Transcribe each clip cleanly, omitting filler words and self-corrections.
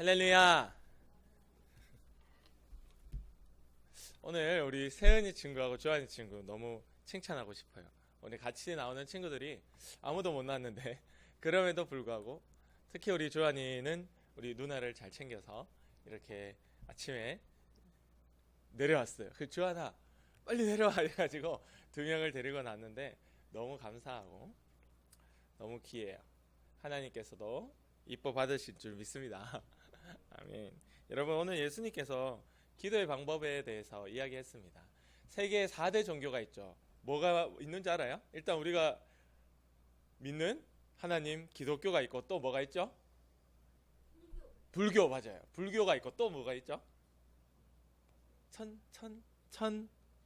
할렐루야. 오늘 우리 세은이 친구하고 조한이 친구 너무 칭찬하고 싶어요. 오늘 같이 나오는 친구들이 아무도 못 나왔는데 그럼에도 불구하고 특히 우리 조한이는 우리 누나를 잘 챙겨서 이렇게 아침에 내려왔어요. 그 조한아 빨리 내려와 해가지고 두 명을 데리고 났는데 너무 감사하고 너무 귀해요. 하나님께서도 이뻐 받으실 줄 믿습니다. 아멘. 여러분, 오늘 예수님께서 기도의 방법에 대해서 이야기했습니다. 세계에 4대 종교가 있죠. 뭐가 있는지 알아요? 일단 우리가 믿는 하나님 기독교가 있고 또 뭐가 있죠? 불교. 맞아요. 불교가 있고 또 뭐가 있죠?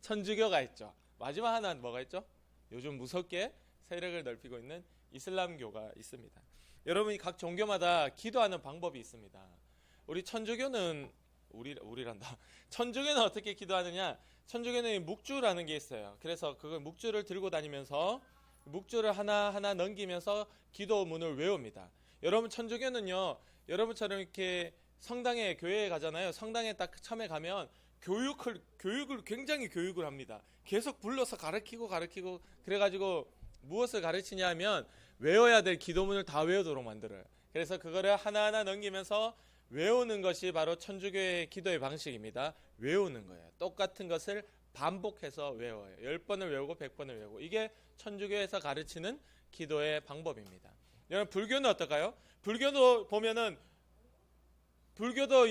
천주교가 있죠. 마지막 하나는 뭐가 있죠? 요즘 무섭게 세력을 넓히고 있는 이슬람교가 있습니다. 여러분이 각 종교마다 기도하는 방법이 있습니다. 우리 천주교는 우리란다. 천주교는 어떻게 기도하느냐? 천주교는 묵주라는 게 있어요. 그래서 그걸 묵주를 들고 다니면서 묵주를 하나하나 넘기면서 기도문을 외웁니다. 여러분, 천주교는요, 여러분처럼 이렇게 성당에 교회에 가잖아요. 성당에 딱 처음에 가면 교육을 굉장히 교육을 합니다. 계속 불러서 가르치고 그래가지고 무엇을 가르치냐 하면 외워야 될 기도문을 다 외우도록 만들어요. 그래서 그거를 하나하나 넘기면서 외우는 것이 바로 천주교의 기도의 방식입니다. 외우는 거예요. 똑같은 것을 반복해서 외워요. 10번을 외우고 100번을 외우고. 이게 천주교에서 가르치는 기도의 방법입니다. 여러분, 불교는 어떨까요? 불교도 보면은 불교도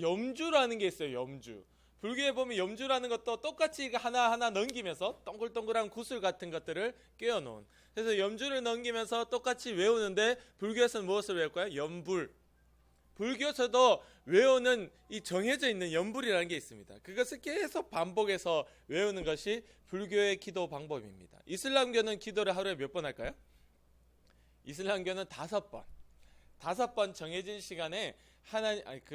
염주라는 게 있어요. 염주. 불교에 보면 염주라는 것도 똑같이 하나하나 넘기면서 동글동글한 구슬 같은 것들을 꿰어놓은. 그래서 염주를 넘기면서 똑같이 외우는데 불교에서는 무엇을 외울 거예요? 염불. 불교에서도 외우는 이 정해져 있는 염불이라는 게 있습니다. 그것을 계속 반복해서 외우는 것이 불교의 기도 방법입니다. 이슬람교는 기도를 하루에 몇 번 할까요? 이슬람교는 5번. 5번 정해진 시간에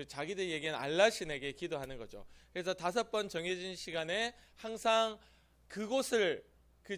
자기들 얘기는 알라신에게 기도하는 거죠. 그래서 5번 정해진 시간에 항상 그곳을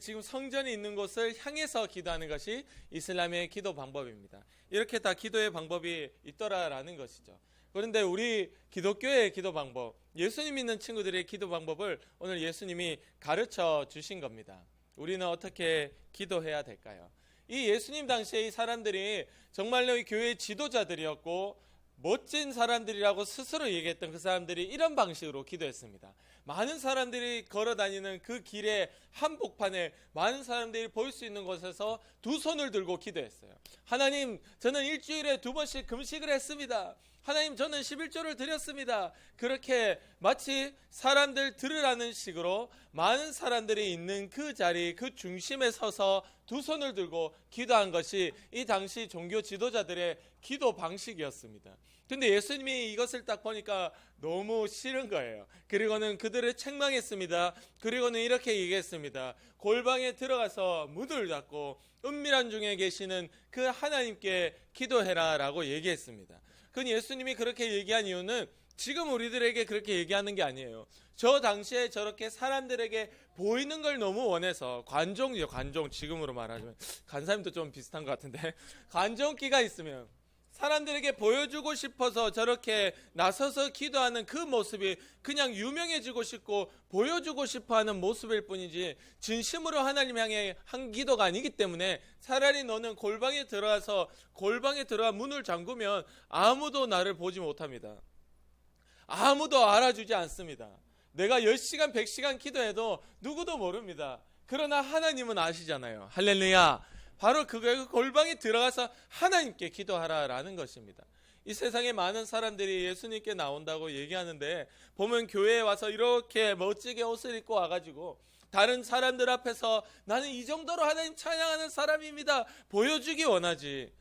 지금 성전이 있는 곳을 향해서 기도하는 것이 이슬람의 기도 방법입니다. 이렇게 다 기도의 방법이 있더라라는 것이죠. 그런데 우리 기독교의 기도 방법, 예수님 믿는 친구들의 기도 방법을 오늘 예수님이 가르쳐 주신 겁니다. 우리는 어떻게 기도해야 될까요? 이 예수님 당시에 이 사람들이 정말로 이 교회의 지도자들이었고 멋진 사람들이라고 스스로 얘기했던 그 사람들이 이런 방식으로 기도했습니다. 많은 사람들이 걸어다니는 그 길의 한복판에 많은 사람들이 볼 수 있는 곳에서 두 손을 들고 기도했어요. 하나님, 저는 일주일에 2번씩 금식을 했습니다. 하나님, 저는 11조를 드렸습니다. 그렇게 마치 사람들 들으라는 식으로 많은 사람들이 있는 그 자리, 그 중심에 서서 두 손을 들고 기도한 것이 이 당시 종교 지도자들의 기도 방식이었습니다. 근데 예수님이 이것을 딱 보니까 너무 싫은 거예요. 그리고는 그들을 책망했습니다. 그리고는 이렇게 얘기했습니다. 골방에 들어가서 문을 닫고 은밀한 중에 계시는 그 하나님께 기도해라 라고 얘기했습니다. 그 예수님이 그렇게 얘기한 이유는 지금 우리들에게 그렇게 얘기하는 게 아니에요. 저 당시에 저렇게 사람들에게 보이는 걸 너무 원해서 관종, 지금으로 말하자면 간사님도 좀 비슷한 것 같은데 관종기가 있으면 사람들에게 보여주고 싶어서 저렇게 나서서 기도하는 그 모습이 그냥 유명해지고 싶고 보여주고 싶어하는 모습일 뿐이지 진심으로 하나님 향해 한 기도가 아니기 때문에 차라리 너는 골방에 들어가 문을 잠그면 아무도 나를 보지 못합니다. 아무도 알아주지 않습니다. 내가 10시간 100시간 기도해도 누구도 모릅니다. 그러나 하나님은 아시잖아요. 할렐루야. 바로 그 골방에 들어가서 하나님께 기도하라라는 것입니다. 이 세상에 많은 사람들이 예수님께 나온다고 얘기하는데 보면 교회에 와서 이렇게 멋지게 옷을 입고 와가지고 다른 사람들 앞에서 나는 이 정도로 하나님 찬양하는 사람입니다 보여주기 원하지,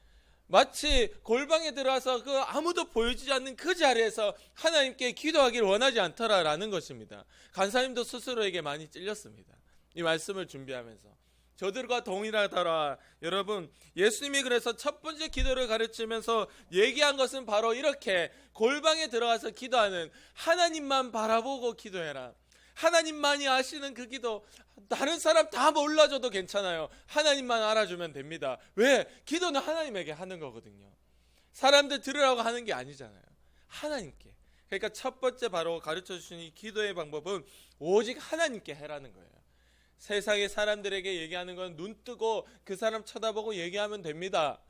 마치 골방에 들어와서 그 아무도 보여주지 않는 그 자리에서 하나님께 기도하기를 원하지 않더라라는 것입니다. 간사님도 스스로에게 많이 찔렸습니다. 이 말씀을 준비하면서 저들과 동일하더라. 여러분, 예수님이 그래서 첫 번째 기도를 가르치면서 얘기한 것은 바로 이렇게 골방에 들어가서 기도하는, 하나님만 바라보고 기도해라. 하나님만이 아시는 그 기도, 다른 사람 다 몰라줘도 괜찮아요. 하나님만 알아주면 됩니다. 왜? 기도는 하나님에게 하는 거거든요. 사람들 들으라고 하는 게 아니잖아요. 하나님께. 그러니까 첫 번째 바로 가르쳐 주신 이 기도의 방법은 오직 하나님께 해라는 거예요. 세상의 사람들에게 얘기하는 건 눈 뜨고 그 사람 쳐다보고 얘기하면 됩니다.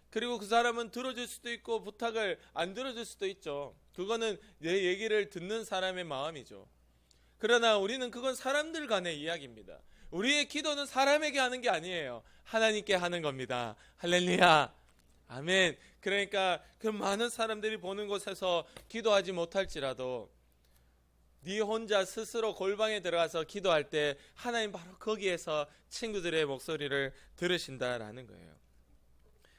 그리고 그 사람은 들어줄 수도 있고 부탁을 안 들어줄 수도 있죠. 그거는 내 얘기를 듣는 사람의 마음이죠. 그러나 우리는 그건 사람들 간의 이야기입니다. 우리의 기도는 사람에게 하는 게 아니에요. 하나님께 하는 겁니다. 할렐루야. 아멘. 그러니까 그 많은 사람들이 보는 곳에서 기도하지 못할지라도 네 혼자 스스로 골방에 들어가서 기도할 때 하나님 바로 거기에서 친구들의 목소리를 들으신다라는 거예요.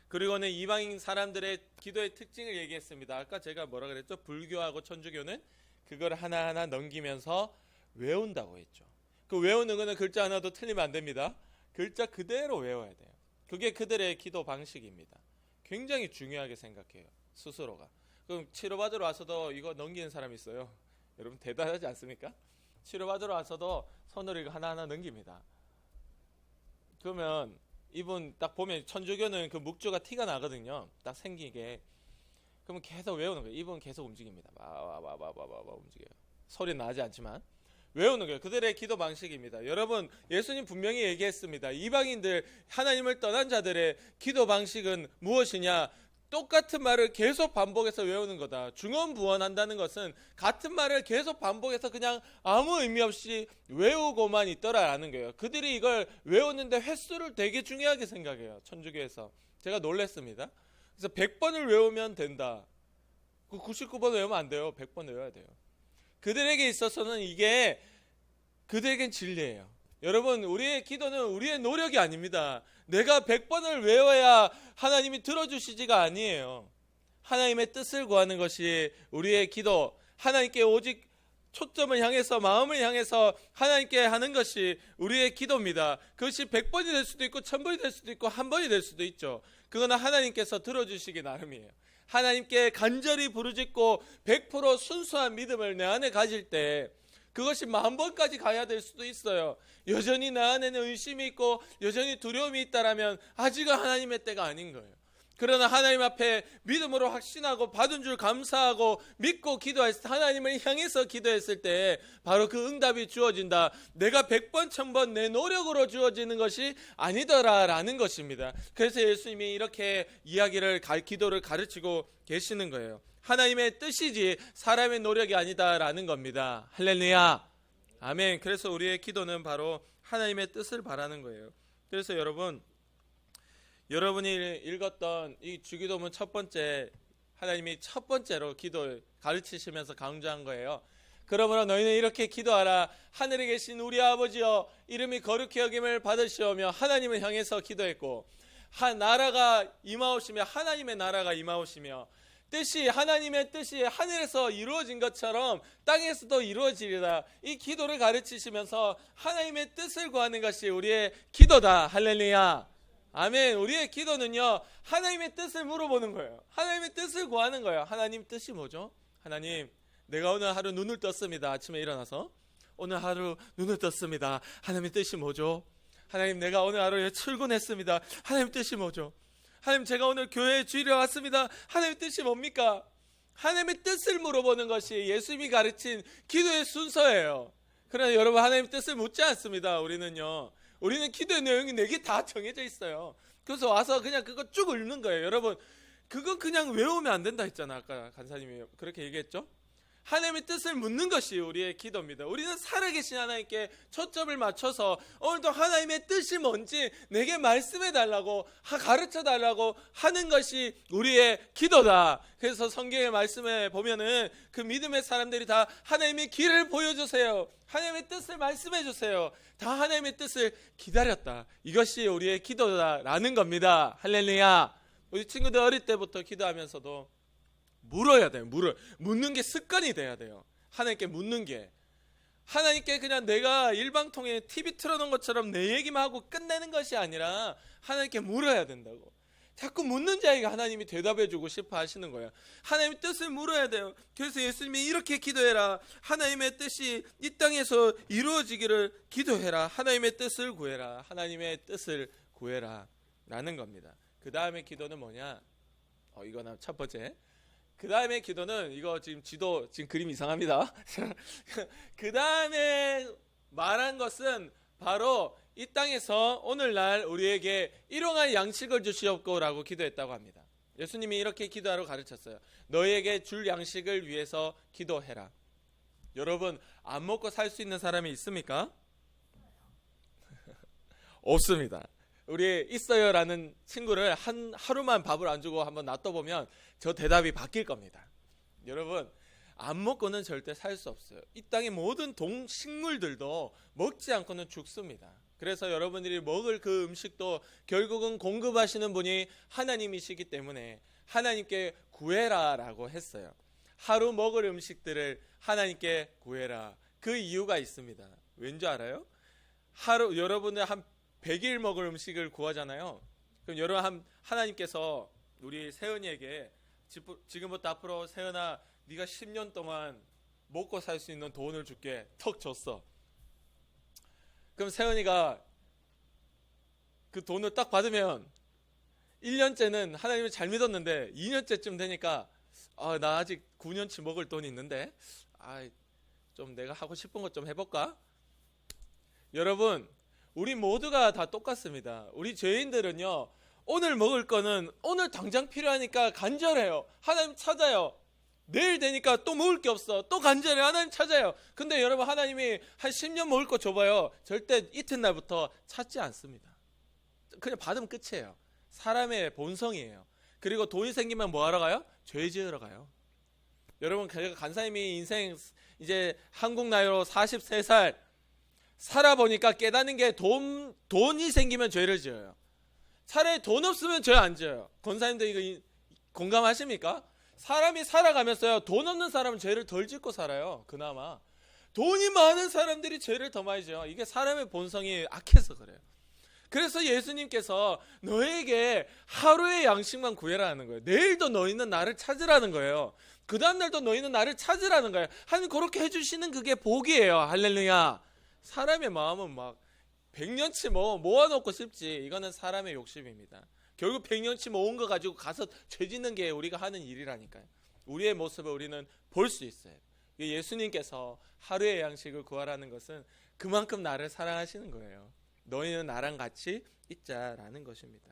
그리고는 이방인 사람들의 기도의 특징을 얘기했습니다. 아까 제가 뭐라 그랬죠? 불교하고 천주교는 그걸 하나하나 넘기면서 외운다고 했죠. 그 외우는 거는 글자 하나도 틀리면 안 됩니다. 글자 그대로 외워야 돼요. 그게 그들의 기도 방식입니다. 굉장히 중요하게 생각해요. 스스로가. 그럼 치료받으러 와서도 이거 넘기는 사람이 있어요. 여러분 대단하지 않습니까? 치료받으러 와서도 손으로 이거 하나하나 넘깁니다. 그러면 이분 딱 보면 천주교는 그 묵주가 티가 나거든요. 딱 생기게. 그러면 계속 외우는 거예요. 이분 계속 움직입니다. 움직여요. 소리 나지 않지만 외우는 거예요. 그들의 기도 방식입니다. 여러분 예수님 분명히 얘기했습니다. 이방인들 하나님을 떠난 자들의 기도 방식은 무엇이냐? 똑같은 말을 계속 반복해서 외우는 거다. 중언부언한다는 것은 같은 말을 계속 반복해서 그냥 아무 의미 없이 외우고만 있더라라는 거예요. 그들이 이걸 외우는데 횟수를 되게 중요하게 생각해요. 천주교에서. 제가 놀랐습니다. 그래서 100번을 외우면 된다. 99번 외우면 안 돼요. 100번 외워야 돼요. 그들에게 있어서는 이게 그들에겐 진리예요. 여러분 우리의 기도는 우리의 노력이 아닙니다. 내가 100번을 외워야 하나님이 들어주시지가 아니에요. 하나님의 뜻을 구하는 것이 우리의 기도, 하나님께 오직 초점을 향해서 마음을 향해서 하나님께 하는 것이 우리의 기도입니다. 그것이 100번이 될 수도 있고 1000번이 될 수도 있고 1번이 될 수도 있죠. 그거는 하나님께서 들어주시기 나름이에요. 하나님께 간절히 부르짖고 100% 순수한 믿음을 내 안에 가질 때 그것이 10,000번까지 가야 될 수도 있어요. 여전히 나 안에는 의심이 있고 여전히 두려움이 있다라면 아직은 하나님의 때가 아닌 거예요. 그러나 하나님 앞에 믿음으로 확신하고 받은 줄 감사하고 믿고 기도했을 때, 하나님을 향해서 기도했을 때 바로 그 응답이 주어진다. 내가 100번 1000번 내 노력으로 주어지는 것이 아니더라라는 것입니다. 그래서 예수님이 이렇게 기도를 가르치고 계시는 거예요. 하나님의 뜻이지 사람의 노력이 아니다라는 겁니다. 할렐루야. 아멘. 그래서 우리의 기도는 바로 하나님의 뜻을 바라는 거예요. 그래서 여러분이 읽었던 이 주기도문 첫 번째, 하나님이 첫 번째로 기도를 가르치시면서 강조한 거예요. 그러므로 너희는 이렇게 기도하라. 하늘에 계신 우리 아버지여, 이름이 거룩히 여김을 받으시오며, 하나님을 향해서 기도했고, 나라가 임하오시며, 하나님의 나라가 임하오시며, 하나님의 뜻이 하늘에서 이루어진 것처럼 땅에서도 이루어지리라. 이 기도를 가르치시면서 하나님의 뜻을 구하는 것이 우리의 기도다. 할렐루야. 아멘. 우리의 기도는요, 하나님의 뜻을 물어보는 거예요. 하나님의 뜻을 구하는 거예요. 하나님 뜻이 뭐죠? 하나님, 내가 오늘 하루 눈을 떴습니다. 아침에 일어나서 오늘 하루 눈을 떴습니다. 하나님의 뜻이 뭐죠? 하나님, 내가 오늘 하루에 출근했습니다. 하나님의 뜻이 뭐죠? 하나님, 제가 오늘 교회에 주일에 왔습니다. 하나님의 뜻이 뭡니까? 하나님의 뜻을 물어보는 것이 예수님이 가르친 기도의 순서예요. 그러나 여러분, 하나님의 뜻을 묻지 않습니다. 우리는 기도의 내용이 내게 다 정해져 있어요. 그래서 와서 그냥 그거 쭉 읽는 거예요. 여러분, 그건 그냥 외우면 안 된다 했잖아. 아까 간사님이 그렇게 얘기했죠. 하나님의 뜻을 묻는 것이 우리의 기도입니다. 우리는 살아계신 하나님께 초점을 맞춰서 오늘도 하나님의 뜻이 뭔지 내게 말씀해달라고, 가르쳐달라고 하는 것이 우리의 기도다. 그래서 성경의 말씀에 보면은 그 믿음의 사람들이 다 하나님의 길을 보여주세요, 하나님의 뜻을 말씀해주세요, 다 하나님의 뜻을 기다렸다. 이것이 우리의 기도다라는 겁니다. 할렐루야. 우리 친구들 어릴 때부터 기도하면서도 물어야 돼요. 묻는 게 습관이 돼야 돼요. 하나님께 묻는 게. 하나님께 그냥 내가 일방통에 TV 틀어놓은 것처럼 내 얘기만 하고 끝내는 것이 아니라 하나님께 물어야 된다고. 자꾸 묻는 자에게 하나님이 대답해주고 싶어 하시는 거예요. 하나님의 뜻을 물어야 돼요. 그래서 예수님이 이렇게 기도해라. 하나님의 뜻이 이 땅에서 이루어지기를 기도해라. 하나님의 뜻을 구해라. 하나님의 뜻을 구해라 라는 겁니다. 그 다음에 기도는 뭐냐? 이거는 첫 번째. 그 다음에 기도는 이거 지금 지금 그림 이상합니다. 그 다음에 말한 것은 바로 이 땅에서 오늘날 우리에게 일용할 양식을 주시옵고라고 기도했다고 합니다. 예수님이 이렇게 기도하러 가르쳤어요. 너희에게 줄 양식을 위해서 기도해라. 여러분, 안 먹고 살 수 있는 사람이 있습니까? 없습니다. 우리 있어요라는 친구를 하루만 밥을 안 주고 한번 놔둬보면 저 대답이 바뀔 겁니다. 여러분, 안 먹고는 절대 살 수 없어요. 이 땅의 모든 동식물들도 먹지 않고는 죽습니다. 그래서 여러분들이 먹을 그 음식도 결국은 공급하시는 분이 하나님이시기 때문에 하나님께 구해라 라고 했어요. 하루 먹을 음식들을 하나님께 구해라. 그 이유가 있습니다. 왠지 알아요? 여러분들 한 100일 먹을 음식을 구하잖아요. 그럼 여러분 하나님께서 우리 세은이에게 지금부터 앞으로 세은아 네가 10년 동안 먹고 살 수 있는 돈을 줄게. 턱 줬어. 그럼 세은이가 그 돈을 딱 받으면 1년째는 하나님을 잘 믿었는데 2년째쯤 되니까 나 아직 9년치 먹을 돈이 있는데 좀 내가 하고 싶은 것 좀 해볼까? 여러분, 우리 모두가 다 똑같습니다. 우리 죄인들은요, 오늘 먹을 거는 오늘 당장 필요하니까 간절해요. 하나님 찾아요. 내일 되니까 또 먹을 게 없어. 또 간절해. 하나님 찾아요. 근데 여러분, 하나님이 한 10년 먹을 거 줘봐요. 절대 이튿날부터 찾지 않습니다. 그냥 받으면 끝이에요. 사람의 본성이에요. 그리고 돈이 생기면 뭐 하러 가요? 죄 지으러 가요. 여러분, 제가 간사님이 인생 이제 한국 나이로 43살 살아보니까 깨닫는 게 돈이 생기면 죄를 지어요. 차라리 돈 없으면 죄 안 지어요. 권사님들 이거 공감하십니까? 사람이 살아가면서요, 돈 없는 사람은 죄를 덜 짓고 살아요. 그나마 돈이 많은 사람들이 죄를 더 많이 지어요. 이게 사람의 본성이 악해서 그래요. 그래서 예수님께서 너에게 하루의 양식만 구해라는 거예요. 내일도 너희는 나를 찾으라는 거예요. 그 다음날도 너희는 나를 찾으라는 거예요. 하나님 그렇게 해주시는 그게 복이에요. 할렐루야. 사람의 마음은 막 100년치 모아놓고 싶지. 이거는 사람의 욕심입니다. 결국 100년치 모은 거 가지고 가서 죄 짓는 게 우리가 하는 일이라니까요. 우리의 모습을 우리는 볼 수 있어요. 예수님께서 하루의 양식을 구하라는 것은 그만큼 나를 사랑하시는 거예요. 너희는 나랑 같이 있자라는 것입니다.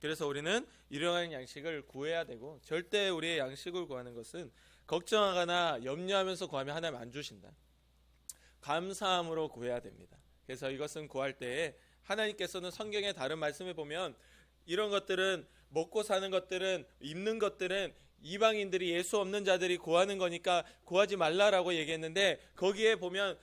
그래서 우리는 일용할 양식을 구해야 되고, 절대 우리의 양식을 구하는 것은 걱정하거나 염려하면서 구하면 하나님 안 주신다. 감사함으로 구해야 됩니다. 그래서 이것은 구할 때에 하나님께서는 성경의 다른 말씀에 보면 이런 것들은, 먹고 사는 것들은, 입는 것들은 이방인들이, 예수 없는 자들이 구하는 거니까 구하지 말라라고 얘기했는데, 거기에 보면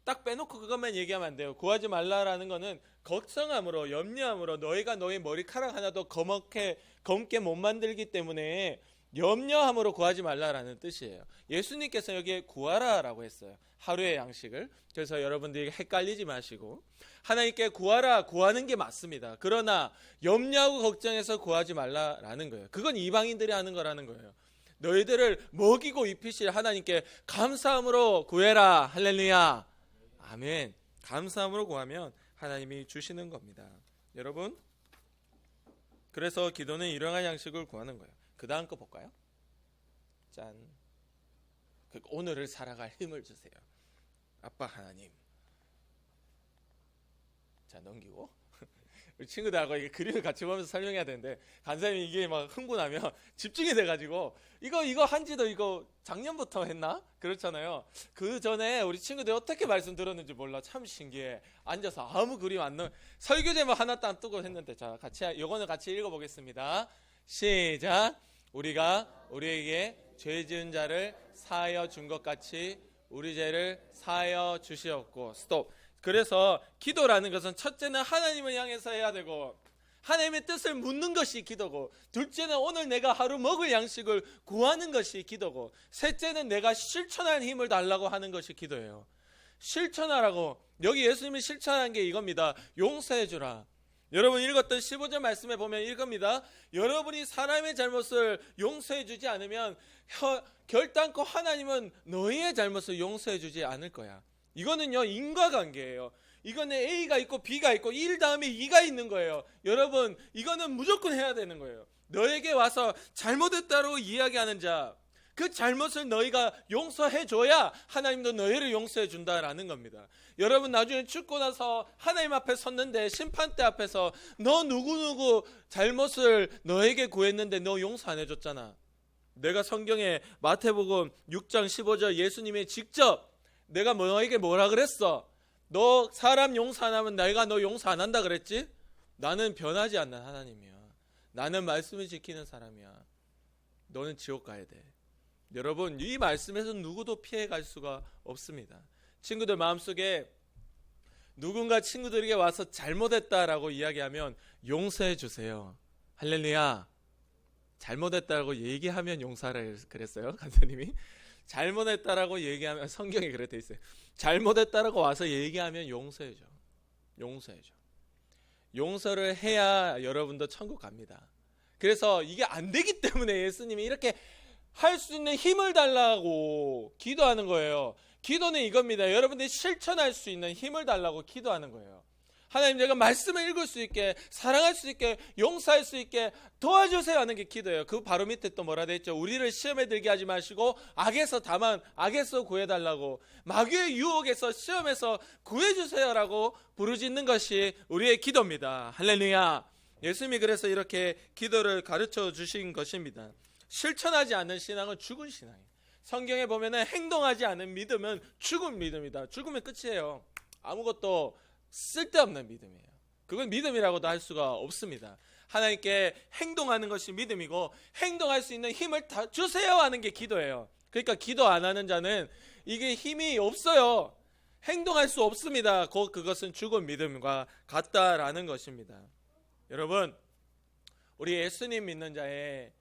딱 빼놓고 그것만 얘기하면 안 돼요. 구하지 말라라는 거는 걱정함으로, 염려함으로 너희가 너희 머리카락 하나도 검게 못 만들기 때문에 염려함으로 구하지 말라라는 뜻이에요. 예수님께서 여기에 구하라라고 했어요. 하루의 양식을. 그래서 여러분들이 헷갈리지 마시고 하나님께 구하라, 구하는 게 맞습니다. 그러나 염려하고 걱정해서 구하지 말라라는 거예요. 그건 이방인들이 하는 거라는 거예요. 너희들을 먹이고 입히실 하나님께 감사함으로 구해라. 할렐루야. 아멘. 감사함으로 구하면 하나님이 주시는 겁니다. 여러분, 그래서 기도는 일용할 양식을 구하는 거예요. 그 다음 거 볼까요? 짠. 오늘을 살아갈 힘을 주세요. 아빠 하나님. 자, 넘기고. 우리 친구들하고 이게 그림을 같이 보면서 설명해야 되는데, 간사님이 이게 막 흥분하면 집중이 돼가지고 이거 한지도 이거 작년부터 했나? 그렇잖아요. 그 전에 우리 친구들 어떻게 말씀 들었는지 몰라. 참 신기해. 앉아서 아무 그림 안 넣어. 설교제만 하나도 안 뜨고 했는데, 자, 이거는 같이 읽어보겠습니다. 시작. 우리가 우리에게 죄 지은 자를 사하여 준 것 같이 우리 죄를 사하여 주시옵고. 스톱. 그래서 기도라는 것은 첫째는 하나님을 향해서 해야 되고, 하나님의 뜻을 묻는 것이 기도고, 둘째는 오늘 내가 하루 먹을 양식을 구하는 것이 기도고, 셋째는 내가 실천할 힘을 달라고 하는 것이 기도예요. 실천하라고. 여기 예수님이 실천한 게 이겁니다. 용서해 주라. 여러분 읽었던 15절 말씀에 보면 이겁니다. 여러분이 사람의 잘못을 용서해 주지 않으면 결단코 하나님은 너희의 잘못을 용서해 주지 않을 거야. 이거는요, 인과관계예요. 이거는 A가 있고 B가 있고 1 다음에 2가 있는 거예요. 여러분, 이거는 무조건 해야 되는 거예요. 너에게 와서 잘못했다고 이야기하는 자, 그 잘못을 너희가 용서해줘야 하나님도 너희를 용서해 준다라는 겁니다. 여러분, 나중에 죽고 나서 하나님 앞에 섰는데 심판대 앞에서 너 누구누구 잘못을 너에게 구했는데 너 용서 안 해줬잖아. 내가 성경에 마태복음 6장 15절 예수님이 직접 내가 너에게 뭐라 그랬어? 너 사람 용서 안 하면 내가 너 용서 안 한다 그랬지? 나는 변하지 않는 하나님이야. 나는 말씀을 지키는 사람이야. 너는 지옥 가야 돼. 여러분, 이 말씀에서 누구도 피해갈 수가 없습니다. 친구들 마음속에 누군가 친구들에게 와서 잘못했다라고 이야기하면 용서해 주세요. 할렐루야. 잘못했다라고 얘기하면 용서하라 그랬어요, 간사님이. 잘못했다라고 얘기하면, 성경에 그래 돼 있어요. 잘못했다라고 와서 얘기하면 용서해줘. 용서해줘. 용서를 해야 여러분도 천국 갑니다. 그래서 이게 안 되기 때문에 예수님이 이렇게 할 수 있는 힘을 달라고 기도하는 거예요. 기도는 이겁니다. 여러분들이 실천할 수 있는 힘을 달라고 기도하는 거예요. 하나님, 내가 말씀을 읽을 수 있게, 사랑할 수 있게, 용서할 수 있게 도와주세요 하는 게 기도예요. 그 바로 밑에 또 뭐라 돼 있죠? 우리를 시험에 들게 하지 마시고 악에서 구해달라고, 마귀의 유혹에서 시험에서 구해주세요라고 부르짖는 것이 우리의 기도입니다. 할렐루야. 예수님이 그래서 이렇게 기도를 가르쳐 주신 것입니다. 실천하지 않는 신앙은 죽은 신앙이에요. 성경에 보면은 행동하지 않은 믿음은 죽은 믿음이다. 죽으면 끝이에요. 아무것도 쓸데없는 믿음이에요. 그건 믿음이라고도 할 수가 없습니다. 하나님께 행동하는 것이 믿음이고, 행동할 수 있는 힘을 다 주세요 하는 게 기도예요. 그러니까 기도 안 하는 자는 이게 힘이 없어요. 행동할 수 없습니다. 그것은 죽은 믿음과 같다라는 것입니다. 여러분, 우리 예수님 믿는 자의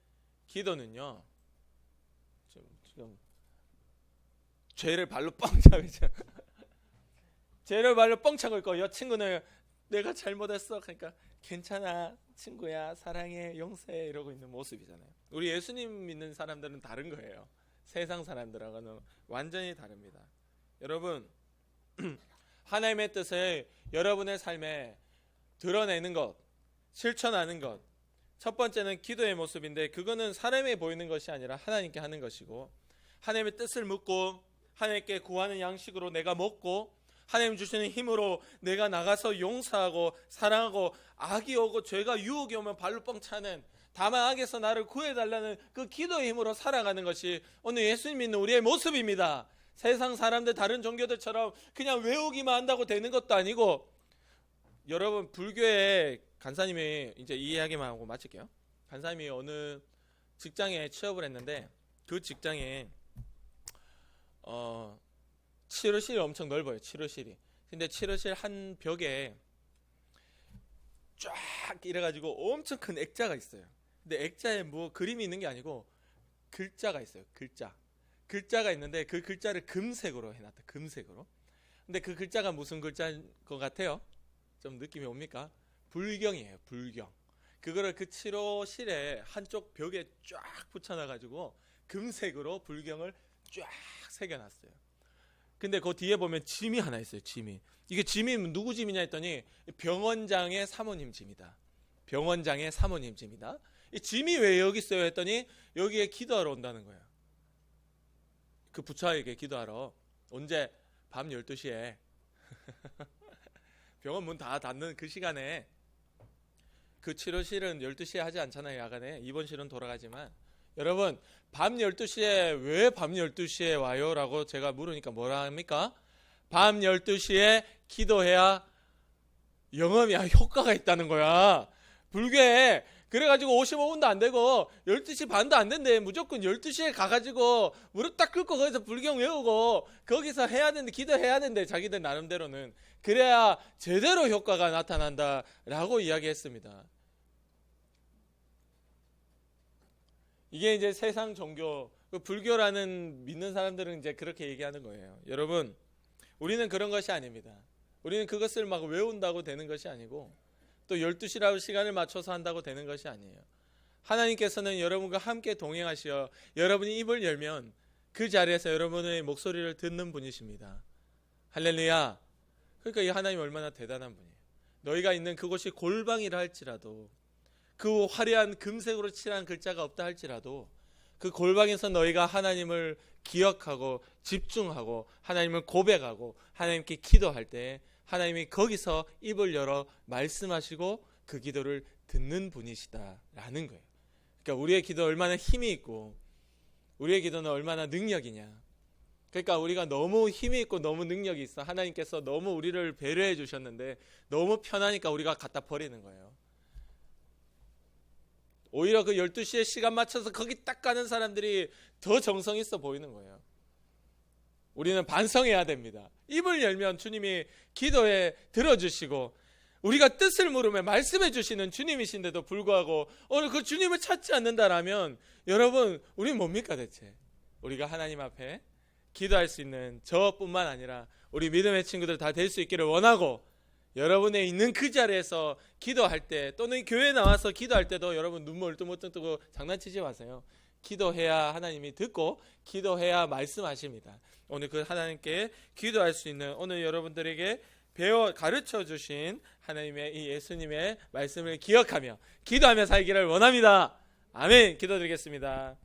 기도는요, 지금 죄를 발로 뻥 차고 죄를 발로 뻥 차고 있고, 이 친구는 내가 잘못했어, 그러니까 괜찮아 친구야, 사랑해, 용서해 이러고 있는 모습이잖아요. 우리 예수님 믿는 사람들은 다른 거예요. 세상 사람들하고는 완전히 다릅니다. 여러분, 하나님의 뜻을 여러분의 삶에 드러내는 것, 실천하는 것, 첫 번째는 기도의 모습인데, 그거는 사람에 보이는 것이 아니라 하나님께 하는 것이고, 하나님의 뜻을 묻고 하나님께 구하는 양식으로 내가 먹고, 하나님 주시는 힘으로 내가 나가서 용서하고 사랑하고, 악이 오고 죄가 유혹이 오면 발로 뻥 차는, 다만 악에서 나를 구해달라는 그 기도의 힘으로 살아가는 것이 오늘 예수님 믿는 우리의 모습입니다. 세상 사람들, 다른 종교들처럼 그냥 외우기만 한다고 되는 것도 아니고, 여러분, 불교의 간사님이, 이제 이 이야기만 하고 마칠게요. 간사님이 어느 직장에 취업을 했는데, 그 직장에 치료실이 엄청 넓어요. 치료실이. 근데 치료실 한 벽에 쫙 이래가지고 엄청 큰 액자가 있어요. 근데 액자에 뭐 그림이 있는 게 아니고 글자가 있어요. 글자가 있는데 그 글자를 금색으로 해놨다. 금색으로. 근데 그 글자가 무슨 글자인 것 같아요? 좀 느낌이 옵니까? 불경이에요. 불경. 그거를 그 치료실에 한쪽 벽에 쫙 붙여놔가지고 금색으로 불경을 쫙 새겨놨어요. 근데 그 뒤에 보면 짐이 하나 있어요. 짐이. 이게 짐이 누구 짐이냐 했더니 병원장의 사모님 짐이다. 병원장의 사모님 짐이다. 이 짐이 왜 여기 있어요 했더니 여기에 기도하러 온다는 거예요. 그 부처에게 기도하러. 언제? 밤 12시에 병원 문 다 닫는 그 시간에. 그 치료실은 12시에 하지 않잖아요. 야간에. 입원실은 돌아가지만. 여러분, 밤 12시에 왜 밤 12시에 와요? 라고 제가 물으니까 뭐라 합니까? 밤 12시에 기도해야 영험이야, 효과가 있다는 거야. 불교에. 그래가지고 55분도 안 되고 12시 반도 안 된대. 무조건 12시에 가가지고 무릎 딱 꿇고 거기서 불경 외우고 거기서 해야 되는데, 기도해야 되는데, 자기들 나름대로는. 그래야 제대로 효과가 나타난다라고 이야기했습니다. 이게 이제 세상 종교, 불교라는 믿는 사람들은 이제 그렇게 얘기하는 거예요. 여러분, 우리는 그런 것이 아닙니다. 우리는 그것을 막 외운다고 되는 것이 아니고, 또 12시라고 시간을 맞춰서 한다고 되는 것이 아니에요. 하나님께서는 여러분과 함께 동행하시어 여러분이 입을 열면 그 자리에서 여러분의 목소리를 듣는 분이십니다. 할렐루야. 그러니까 이 하나님 얼마나 대단한 분이에요. 너희가 있는 그곳이 골방이라 할지라도 그 화려한 금색으로 칠한 글자가 없다 할지라도 그 골방에서 너희가 하나님을 기억하고 집중하고 하나님을 고백하고 하나님께 기도할 때 하나님이 거기서 입을 열어 말씀하시고 그 기도를 듣는 분이시다라는 거예요. 그러니까 우리의 기도 얼마나 힘이 있고 우리의 기도는 얼마나 능력이냐. 그러니까 우리가 너무 힘이 있고 너무 능력이 있어. 하나님께서 너무 우리를 배려해 주셨는데 너무 편하니까 우리가 갖다 버리는 거예요. 오히려 그 12시에 시간 맞춰서 거기 딱 가는 사람들이 더 정성 있어 보이는 거예요. 우리는 반성해야 됩니다. 입을 열면 주님이 기도에 들어주시고 우리가 뜻을 물으며 말씀해 주시는 주님이신데도 불구하고 오늘 그 주님을 찾지 않는다라면 여러분 우리 뭡니까 대체? 우리가 하나님 앞에 기도할 수 있는 저뿐만 아니라 우리 믿음의 친구들 다 될 수 있기를 원하고 여러분의 있는 그 자리에서 기도할 때 또는 교회에 나와서 기도할 때도 여러분 눈물 뚜껑 뜨고 장난치지 마세요. 기도해야 하나님이 듣고 기도해야 말씀하십니다. 오늘 그 하나님께 기도할 수 있는 오늘 여러분들에게 가르쳐 주신 하나님의 이 예수님의 말씀을 기억하며 기도하며 살기를 원합니다. 아멘. 기도드리겠습니다.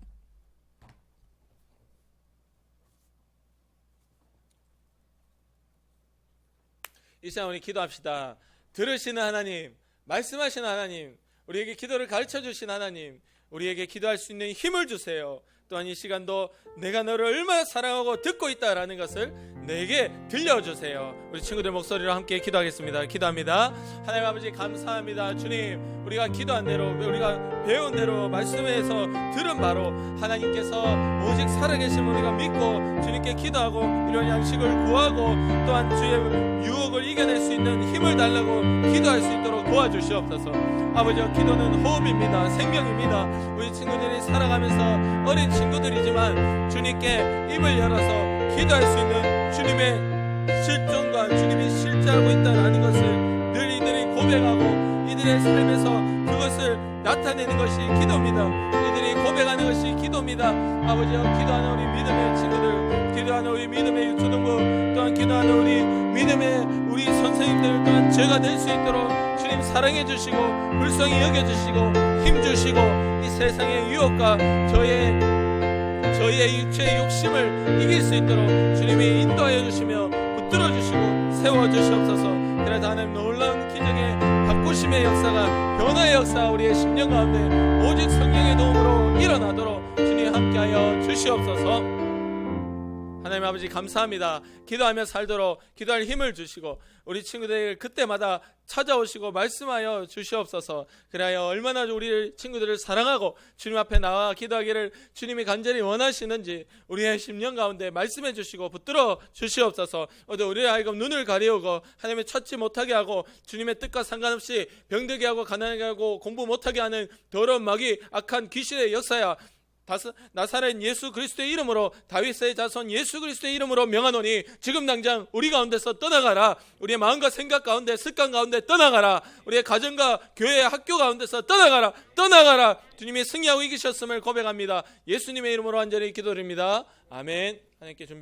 이 시간 우리 기도합시다. 들으시는 하나님, 말씀하시는 하나님, 우리에게 기도를 가르쳐 주신 하나님, 우리에게 기도할 수 있는 힘을 주세요. 또한 이 시간도 내가 너를 얼마나 사랑하고 듣고 있다라는 것을 내게 들려주세요. 우리 친구들 목소리로 함께 기도하겠습니다. 기도합니다. 하나님 아버지 감사합니다. 주님, 우리가 기도한 대로 우리가 배운 대로 말씀에서 들은 바로 하나님께서 오직 살아계신 우리가 믿고 주님께 기도하고 이런 양식을 구하고 또한 주의 유혹을 이겨낼 수 있는 힘을 달라고 기도할 수 있도록 도와주시옵소서. 아버지여, 기도는 호흡입니다. 생명입니다. 우리 친구들이 살아가면서 어린 친구들이지만 주님께 입을 열어서 기도할 수 있는 주님의 실존과 주님이 실제하고 있다는 것을 늘 이들이 고백하고 이들의 삶에서 그것을 나타내는 것이 기도입니다. 이들이 고백하는 것이 기도입니다. 아버지여, 기도하는 우리 믿음의 친구들, 기도하는 우리 믿음의 유초등부, 또한 기도하는 우리 믿음의 우리 선생님들 또한 죄가 될 수 있도록 주님 사랑해 주시고 불쌍히 여겨 주시고 힘 주시고 이 세상의 유혹과 저희의 육체의 욕심을 이길 수 있도록 주님이 인도하여 주시며 붙들어 주시고 세워 주시옵소서. 그래서 하나님 놀라운 기적의 바꾸심의 역사가 변화의 역사가 우리의 심령 가운데 오직 성령의 도움으로 일어나도록 주님 함께하여 주시옵소서. 하나님 아버지 감사합니다. 기도하며 살도록 기도할 힘을 주시고 우리 친구들 그때마다 찾아오시고 말씀하여 주시옵소서. 그래야 얼마나 우리 친구들을 사랑하고 주님 앞에 나와 기도하기를 주님이 간절히 원하시는지 우리의 심령 가운데 말씀해 주시고 붙들어 주시옵소서. 우리의 하여금 눈을 가리우고 하나님의 찾지 못하게 하고 주님의 뜻과 상관없이 병들게 하고 가난하게 하고 공부 못하게 하는 더러운 마귀 악한 귀신의 역사야 나사렛 예수 그리스도의 이름으로 다윗의 자손 예수 그리스도의 이름으로 명하노니 지금 당장 우리 가운데서 떠나가라. 우리의 마음과 생각 가운데 습관 가운데 떠나가라. 우리의 가정과 교회 학교 가운데서 떠나가라. 주님이 승리하고 이기셨음을 고백합니다. 예수님의 이름으로 완전히 기도드립니다. 아멘. 하나님께 준비